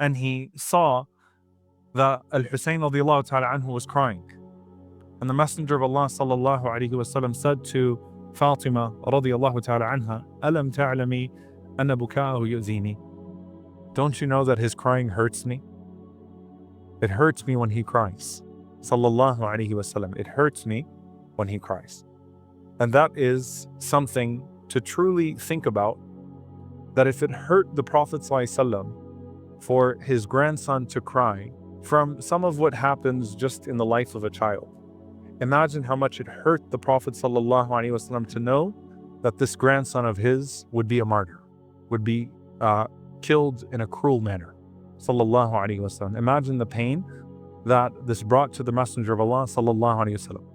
and he saw that Al-Husayn radiallahu ta'ala anhu was crying. And the Messenger of Allah sallallahu alayhi wa sallam said to Fatima radiallahu ta'ala anha, Alam ta'lami anna buka'ahu yu'zini. Don't you know that his crying hurts me? It hurts me when he cries. Sallallahu alayhi wa sallam. It hurts me when he cries. And that is something to truly think about, that if it hurt the Prophet sallallahu alayhi wa sallam for his grandson to cry from some of what happens just in the life of a child, imagine how much it hurt the Prophet sallallahu alaihi wasallam to know that this grandson of his would be a martyr, would be killed in a cruel manner. Sallallahu alaihi wasallam. Imagine the pain that this brought to the Messenger of Allah sallallahu alaihi wasallam.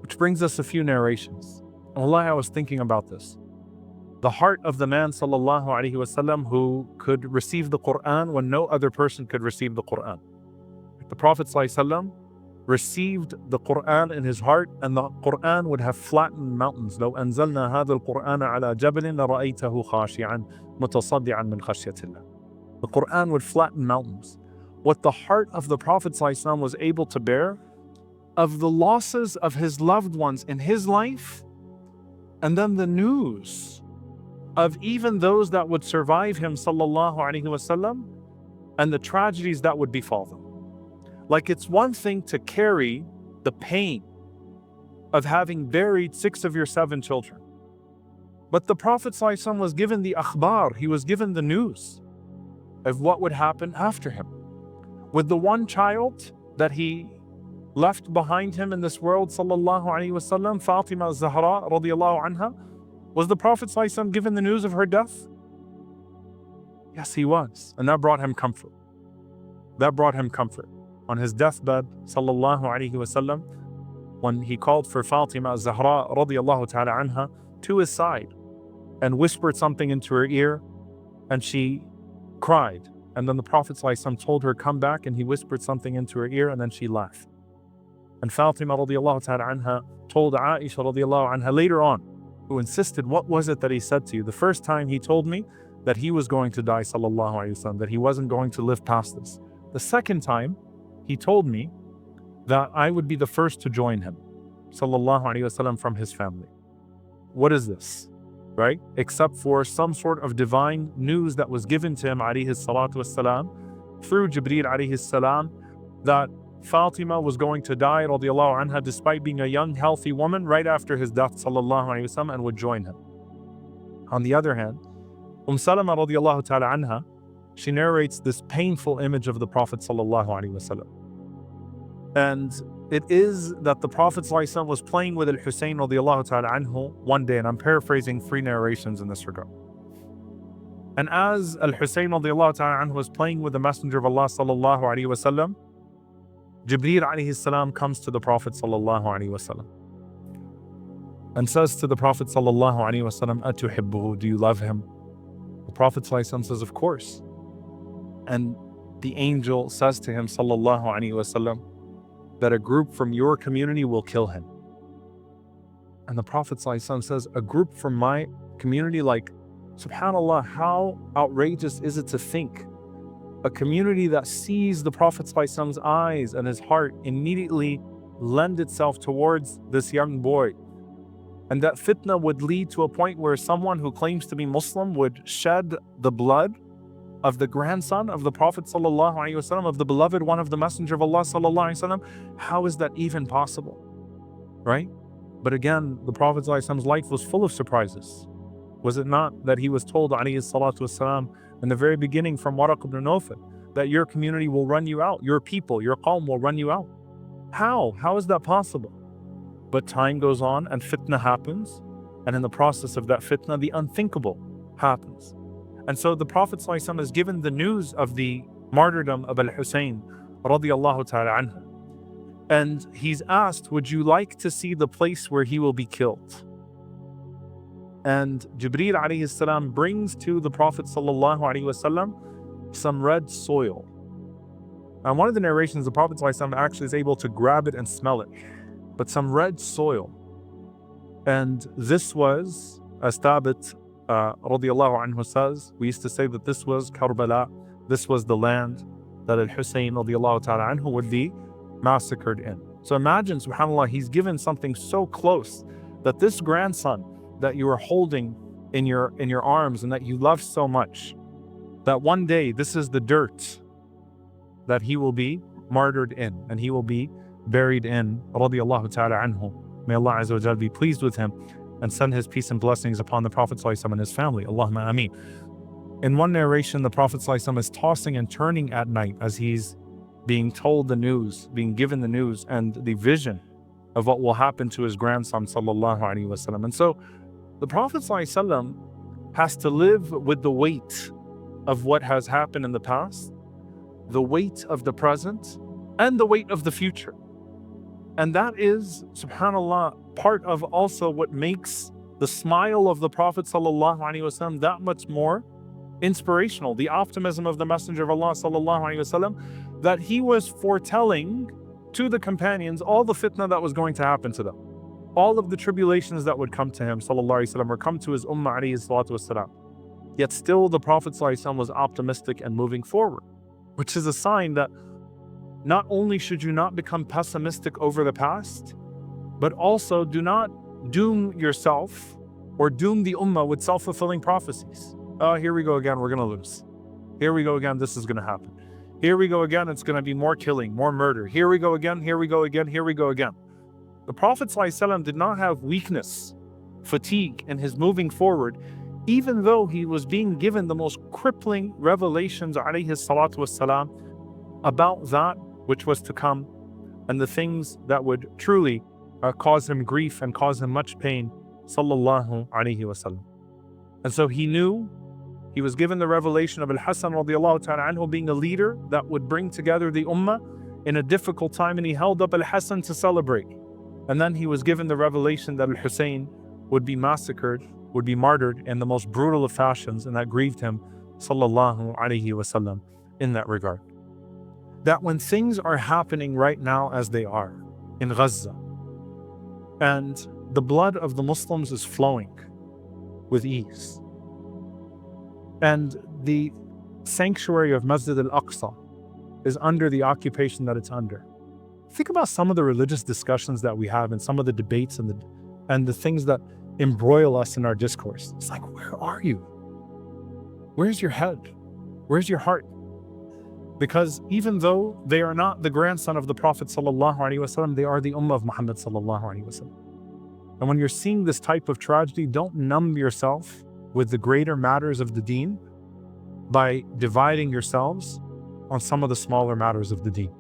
Which brings us a few narrations. Wallahi, I was thinking about this. The heart of the man sallallahu alaihi wasallam who could receive the Quran when no other person could receive the Quran. The Prophet sallallahu alaihi wasallam received the Quran in his heart, and the Quran would have flattened mountains. لو أنزلنا هذا القرآن على جبل لرأيته خاشعا متصدعا من خشية الله. The Quran would flatten mountains. What the heart of the Prophet ﷺ was able to bear of the losses of his loved ones in his life, and then the news of even those that would survive him sallallahu alaihi wasallam, and the tragedies that would befall them. Like, it's one thing to carry the pain of having buried 6 of your 7 children. But the Prophet ﷺ was given the akhbar, he was given the news of what would happen after him. With the one child that he left behind him in this world, sallallahu alaihi wasallam, Fatima Zahra radiallahu anha, was the Prophet ﷺ given the news of her death? Yes, he was. And that brought him comfort. That brought him comfort. On his deathbed, sallallahu alaihi wasallam, when he called for Fatima Zahra radiallahu ta'ala anha to his side and whispered something into her ear, and she cried. And then the Prophet ﷺ told her, come back, and he whispered something into her ear, and then she laughed. And Fatima radiallahu ta'ala anha told Aisha radiallahu anha later on, who insisted, what was it that he said to you? The first time he told me that he was going to die, sallallahu alayhi wasallam, that he wasn't going to live past this. The second time, he told me that I would be the first to join him, sallallahu alayhi wasallam, from his family. What is this? Right? Except for some sort of divine news that was given to him, alayhi salatu wassalam, through Jibreel alayhi salam, that Fatima was going to die, radiallahu anha, despite being a young, healthy woman, right after his death, sallallahu alayhi wasallam, and would join him. On the other hand, Salama radiallahu ta'ala anha, she narrates this painful image of the Prophet sallallahu alayhi wasallam. And it is that the Prophet ﷺ was playing with Al-Husayn radiallahu ta'ala anhu one day, and I'm paraphrasing 3 narrations in this regard. And as Al-Husayn radiallahu ta'ala anhu was playing with the Messenger of Allah sallallahu alayhi wasallam, Jibreel alayhi salam comes to the Prophet sallallahu alayhi wasallam and says to the Prophet sallallahu alayhi wasallam, Atuhibbuhu, do you love him? The Prophet ﷺ says, of course. And the angel says to him sallallahu alayhi wasallam that a group from your community will kill him. And the Prophet ﷺ says, a group from my community, like, subhanAllah, how outrageous is it to think a community that sees the Prophet ﷺ's eyes and his heart immediately lend itself towards this young boy. And that fitna would lead to a point where someone who claims to be Muslim would shed the blood of the grandson of the Prophet ﷺ, of the beloved one of the Messenger of Allah ﷺ. How is that even possible? Right? But again, the Prophet ﷺ's life was full of surprises. Was it not that he was told, alayhi salatu wasalam, in the very beginning from Waraq ibn Nawfal, that your community will run you out, your people, your qawm will run you out? How? How is that possible? But time goes on and fitna happens, and in the process of that fitna, the unthinkable happens. And so the Prophet ﷺ is given the news of the martyrdom of Al-Husayn radiallahu ta'ala anhu. And he's asked, would you like to see the place where he will be killed? And Jibreel alayhi salam brings to the Prophet sallallahu alayhi wasallam some red soil. And one of the narrations, the Prophet ﷺ actually is able to grab it and smell it. But some red soil. And this was, as Thabit radiallahu anhu says, we used to say that this was Karbala, this was the land that Al-Husayn radiallahu ta'ala anhu would be massacred in. So imagine, subhanAllah, he's given something so close that this grandson that you are holding in your arms and that you love so much, that one day this is the dirt that he will be martyred in and he will be buried in, radiallahu ta'ala anhu. May Allah Azza wa Jal be pleased with him and send his peace and blessings upon the Prophet ﷺ and his family. Allahumma ameen. In one narration, the Prophet ﷺ is tossing and turning at night as he's being told the news, being given the news and the vision of what will happen to his grandson sallallahu alaihi wasallam. And so the Prophet ﷺ has to live with the weight of what has happened in the past, the weight of the present, and the weight of the future. And that is, subhanAllah, part of also what makes the smile of the Prophet ﷺ that much more inspirational. The optimism of the Messenger of Allah ﷺ, that he was foretelling to the companions all the fitna that was going to happen to them, all of the tribulations that would come to him ﷺ, or come to his ummah alayhi salatu wasalam. Yet still the Prophet ﷺ was optimistic and moving forward, which is a sign that not only should you not become pessimistic over the past, but also do not doom yourself or doom the ummah with self-fulfilling prophecies. Oh, here we go again, we're going to lose. Here we go again, this is going to happen. Here we go again, it's going to be more killing, more murder. Here we go again, here we go again, here we go again. The Prophet ﷺ did not have weakness, fatigue in his moving forward, even though he was being given the most crippling revelations alayhi salatu wassalam about that which was to come and the things that would truly cause him grief and cause him much pain, sallallahu alayhi wasallam. And so he knew, he was given the revelation of Al-Hasan radiallahu ta'ala anhu being a leader that would bring together the ummah in a difficult time, and he held up Al-Hasan to celebrate. And then he was given the revelation that Al-Husayn would be massacred, would be martyred in the most brutal of fashions, and that grieved him, sallallahu alayhi wasallam, in that regard. That when things are happening right now as they are in Gaza, and the blood of the Muslims is flowing with ease, and the sanctuary of Masjid al-Aqsa is under the occupation that it's under. Think about some of the religious discussions that we have and some of the debates and the things that embroil us in our discourse. It's like, where are you? Where's your head? Where's your heart? Because even though they are not the grandson of the Prophet ﷺ, they are the ummah of Muhammad ﷺ. And when you're seeing this type of tragedy, don't numb yourself with the greater matters of the deen by dividing yourselves on some of the smaller matters of the deen.